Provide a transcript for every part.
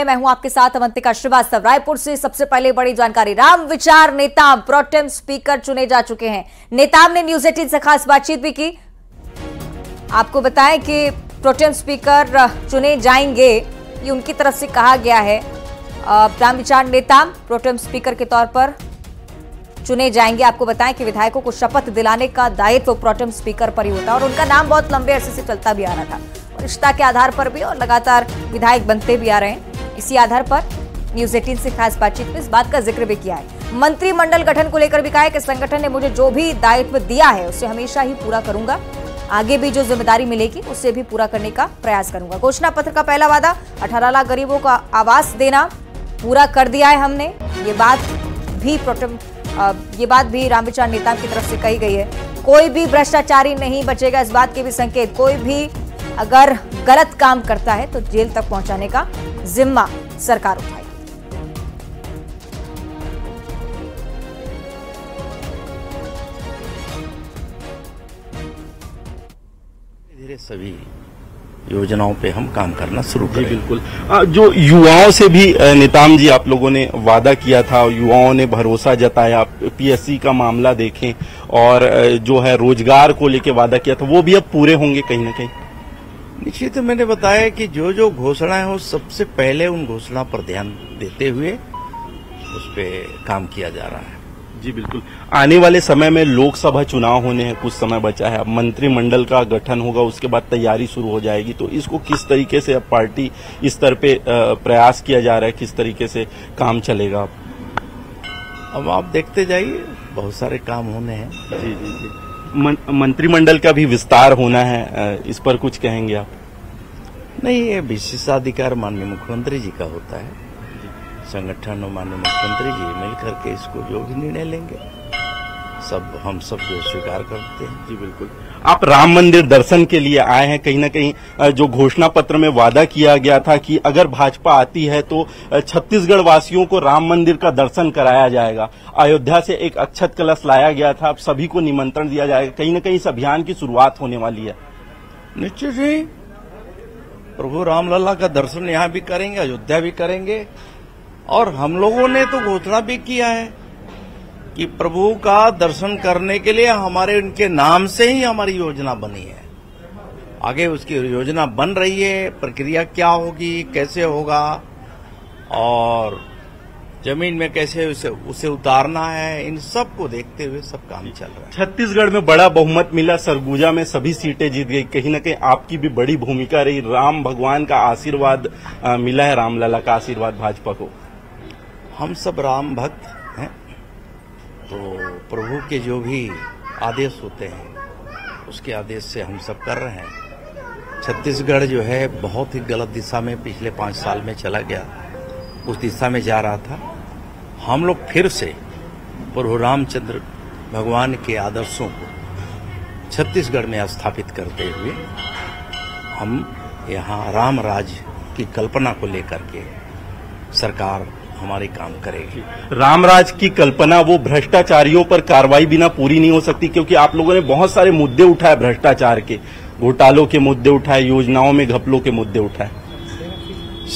मैं हूं आपके साथ अवंतिका श्रीवास्तव। रायपुर से सबसे पहले बड़ी जानकारी, राम विचार नेताम प्रोटेम स्पीकर चुने जा चुके हैं। नेताम ने न्यूज 18 से खास बातचीत भी की। आपको बताएं कि प्रोटेम स्पीकर चुने जाएंगे, ये उनकी तरफ से कहा गया है। राम विचार नेताम प्रोटेम स्पीकर के तौर पर चुने जाएंगे। आपको बताएं कि विधायकों को शपथ दिलाने का दायित्व प्रोटेम स्पीकर पर ही होता है और उनका नाम बहुत लंबे अरसे से चलता भी आ रहा था, रिश्ता के आधार पर भी, और लगातार विधायक बनते भी आ रहे हैं। इसी आधार पर न्यूज 18 से खास बातचीत में इस बात का जिक्र भी किया है। मंत्रिमंडल गठन को लेकर भी कहा है कि संगठन ने मुझे जो भी दायित्व दिया है उसे हमेशा ही पूरा करूंगा, आगे भी जो जिम्मेदारी मिलेगी उसे भी पूरा करने का प्रयास करूंगा। घोषणा पत्र का पहला वादा 18 लाख गरीबों को आवास देना पूरा कर दिया है हमने। ये बात भी राम विचार नेताम की तरफ से कही गई है। कोई भी भ्रष्टाचारी नहीं बचेगा, इस बात के भी संकेत। कोई भी अगर गलत काम करता है तो जेल तक पहुंचाने का जिम्मा सरकार उठाएगी। धीरे सभी योजनाओं पे हम काम करना शुरू करें। बिल्कुल। जो युवाओं से भी नेताम जी आप लोगों ने वादा किया था, युवाओं ने भरोसा जताया, पीएससी का मामला देखें और जो है रोजगार को लेकर वादा किया था, वो भी अब पूरे होंगे कहीं ना कहीं। निश्चित, मैंने बताया कि जो जो घोषणा है वो सबसे पहले उन घोषणा पर ध्यान देते हुए उस पे काम किया जा रहा है। जी बिल्कुल। आने वाले समय में लोकसभा चुनाव होने हैं, कुछ समय बचा है, अब मंत्रिमंडल का गठन होगा, उसके बाद तैयारी शुरू हो जाएगी। तो इसको किस तरीके से अब पार्टी स्तर पे प्रयास किया जा रहा है, किस तरीके से काम चलेगा? अब आप देखते जाइए, बहुत सारे काम होने हैं। जी जी जी। मंत्रिमंडल का भी विस्तार होना है, इस पर कुछ कहेंगे आप? नहीं, ये विशेषाधिकार माननीय मुख्यमंत्री जी का होता है। संगठन और माननीय मुख्यमंत्री जी मिलकर के इसको जो भी निर्णय लेंगे हम सब जो स्वीकार करते हैं। जी बिल्कुल। आप राम मंदिर दर्शन के लिए आए हैं, कहीं ना कहीं जो घोषणा पत्र में वादा किया गया था कि अगर भाजपा आती है तो छत्तीसगढ़ वासियों को राम मंदिर का दर्शन कराया जाएगा। अयोध्या से एक अक्षत कलश लाया गया था, अब सभी को निमंत्रण दिया जाएगा। कहीं ना कहीं इस अभियान की शुरुआत होने वाली है। निश्चित ही प्रभु रामलला का दर्शन यहाँ भी करेंगे, अयोध्या भी करेंगे, और हम लोगों ने तो घोषणा भी किया है कि प्रभु का दर्शन करने के लिए हमारे उनके नाम से ही हमारी योजना बनी है। आगे उसकी योजना बन रही है, प्रक्रिया क्या होगी, कैसे होगा और जमीन में कैसे उसे उतारना है, इन सब को देखते हुए सब काम चल रहा है। छत्तीसगढ़ में बड़ा बहुमत मिला, सरगुजा में सभी सीटें जीत गई। कहीं ना कहीं आपकी भी बड़ी भूमिका रही, राम भगवान का आशीर्वाद मिला है, रामलला का आशीर्वाद भाजपा को। हम सब राम भक्त हैं, तो प्रभु के जो भी आदेश होते हैं उसके आदेश से हम सब कर रहे हैं। छत्तीसगढ़ जो है बहुत ही गलत दिशा में पिछले 5 साल में चला गया, उस दिशा में जा रहा था। हम लोग फिर से प्रभु रामचंद्र भगवान के आदर्शों को छत्तीसगढ़ में स्थापित करते हुए हम यहाँ राम राज्य की कल्पना को लेकर के सरकार हमारी काम करेगी। रामराज की कल्पना वो भ्रष्टाचारियों पर कार्रवाई बिना पूरी नहीं हो सकती, क्योंकि आप लोगों ने बहुत सारे मुद्दे उठाए, भ्रष्टाचार के, घोटालों के मुद्दे उठाए, योजनाओं में घपलों के मुद्दे उठाए।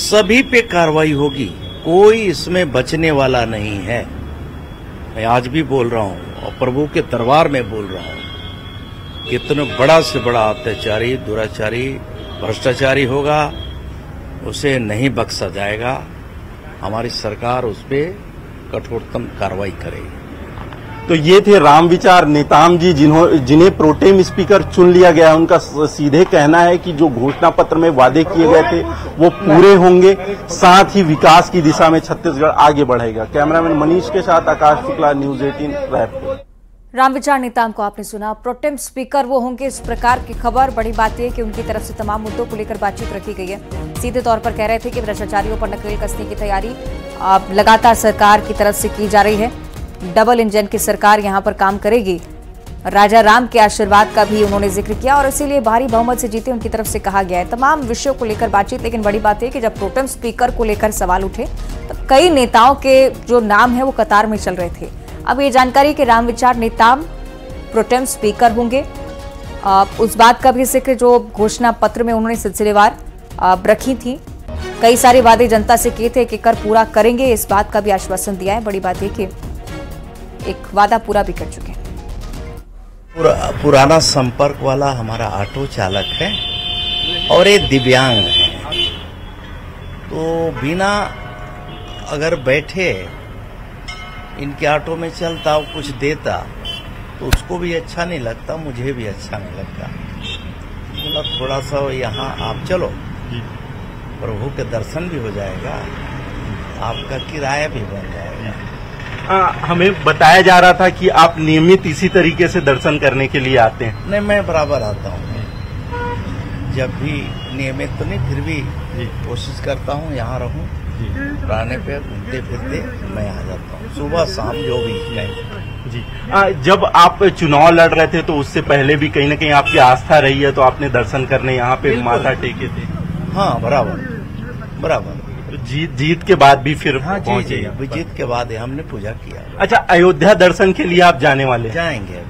सभी पे कार्रवाई होगी, कोई इसमें बचने वाला नहीं है। मैं आज भी बोल रहा हूँ और प्रभु के दरबार में बोल रहा हूँ, कितना बड़ा से बड़ा अत्याचारी, दुराचारी, भ्रष्टाचारी होगा उसे नहीं बख्शा जाएगा। हमारी सरकार उस पर कठोरतम कार्रवाई करेगी। तो ये थे राम विचार नेताम जी, जिन्हें प्रोटेम स्पीकर चुन लिया गया। उनका सीधे कहना है कि जो घोषणा पत्र में वादे किए गए थे वो पूरे होंगे, साथ ही विकास की दिशा में छत्तीसगढ़ आगे बढ़ेगा। कैमरामैन मनीष के साथ आकाश शुक्ला, न्यूज 18 रायपुर। राम विचार नेताम को आपने सुना। प्रोटेम स्पीकर वो होंगे, इस प्रकार की खबर। बड़ी बात यह कि उनकी तरफ से तमाम मुद्दों को लेकर बातचीत रखी गई है। सीधे तौर पर कह रहे थे कि भ्रष्टाचारियों पर नकेल कसने की तैयारी लगातार सरकार की तरफ से की जा रही है। डबल इंजन की सरकार यहां पर काम करेगी। राजा राम के आशीर्वाद का भी उन्होंने जिक्र किया और इसीलिए भारी बहुमत से जीते, उनकी तरफ से कहा गया है। तमाम विषयों को लेकर बातचीत। लेकिन बड़ी बात यह कि जब प्रोटेम स्पीकर को लेकर सवाल उठे तो कई नेताओं के जो नाम है वो कतार में चल रहे थे। अब ये जानकारी कि राम विचार नेताम प्रोटेम स्पीकर होंगे, उस बात का भी जिक्र जो घोषणा पत्र में उन्होंने सिलसिलेवार रखी थी। कई सारे वादे जनता से किए थे कि कर पूरा करेंगे, इस बात का भी आश्वासन दिया है। बड़ी बात यह कि एक वादा पूरा भी कर चुके हैं। पुराना संपर्क वाला हमारा ऑटो चालक है और ये दिव्यांग है, तो बिना अगर बैठे इनके ऑटो में चलता और कुछ देता तो उसको भी अच्छा नहीं लगता, मुझे भी अच्छा नहीं लगता। बोला थोड़ा सा यहाँ आप चलो, प्रभु के दर्शन भी हो जाएगा, आपका किराया भी बन जाएगा। हमें बताया जा रहा था कि आप नियमित इसी तरीके से दर्शन करने के लिए आते हैं। नहीं, मैं बराबर आता हूँ, जब भी नियमित तो नहीं, फिर भी कोशिश करता हूँ यहाँ रहूँ, रहने पे घूमते फिरते मैं आ जाता हूँ, सुबह शाम जो भी है। जी, जब आप चुनाव लड़ रहे थे तो उससे पहले भी कहीं ना कहीं आपकी आस्था रही है, तो आपने दर्शन करने यहाँ पे माथा टेके थे। हाँ, बराबर बराबर। जीत के बाद भी फिर हाँ, पहुंचे? जीत के बाद हमने पूजा किया। अच्छा, अयोध्या दर्शन के लिए आप जाने वाले? जाएंगे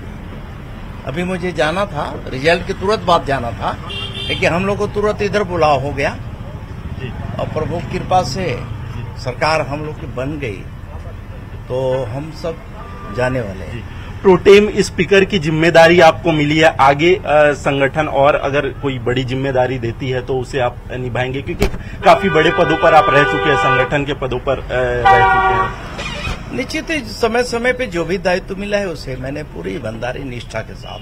अभी मुझे जाना था, रिजल्ट के तुरंत बाद जाना था, लेकिन हम लोग को तुरंत इधर बुलाव हो गया और प्रभु की कृपा से सरकार हम लोग की बन गई, तो हम सब जाने वाले हैं। प्रोटेम स्पीकर की जिम्मेदारी आपको मिली है, आगे संगठन और अगर कोई बड़ी जिम्मेदारी देती है तो उसे आप निभाएंगे, क्योंकि काफी बड़े पदों पर आप रह चुके हैं, संगठन के पदों पर रह चुके हैं। निश्चित ही समय समय पे जो भी दायित्व मिला है उसे मैंने पूरी ईमानदारी निष्ठा के साथ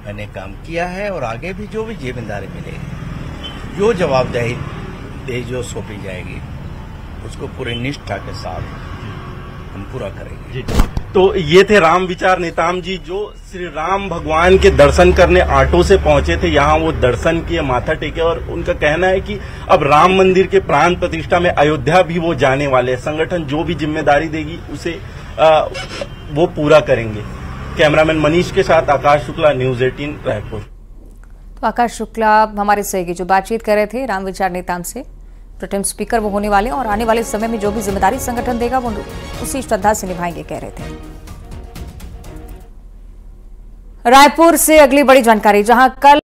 मैंने काम किया है, और आगे भी जो भी जिम्मेदारी मिलेगी, जो जवाबदेही जो सौंपी जाएगी, उसको पूरी निष्ठा के साथ हम पूरा करेंगे। तो ये थे राम विचार नेताम जी, जो श्री राम भगवान के दर्शन करने ऑटो से पहुंचे थे। यहाँ वो दर्शन किए, माथा टेके, और उनका कहना है कि अब राम मंदिर के प्राण प्रतिष्ठा में अयोध्या भी वो जाने वाले हैं। संगठन जो भी जिम्मेदारी देगी उसे वो पूरा करेंगे। कैमरामैन मनीष के साथ आकाश शुक्ला, न्यूज 18 रायपुर। तो आकाश शुक्ला हमारे सहयोगी जो बातचीत कर रहे थे राम विचार नेताम से, प्रोटेम स्पीकर वो होने वाले, और आने वाले समय में जो भी जिम्मेदारी संगठन देगा वो उसी श्रद्धा से निभाएंगे, कह रहे थे। रायपुर से अगली बड़ी जानकारी, जहां कल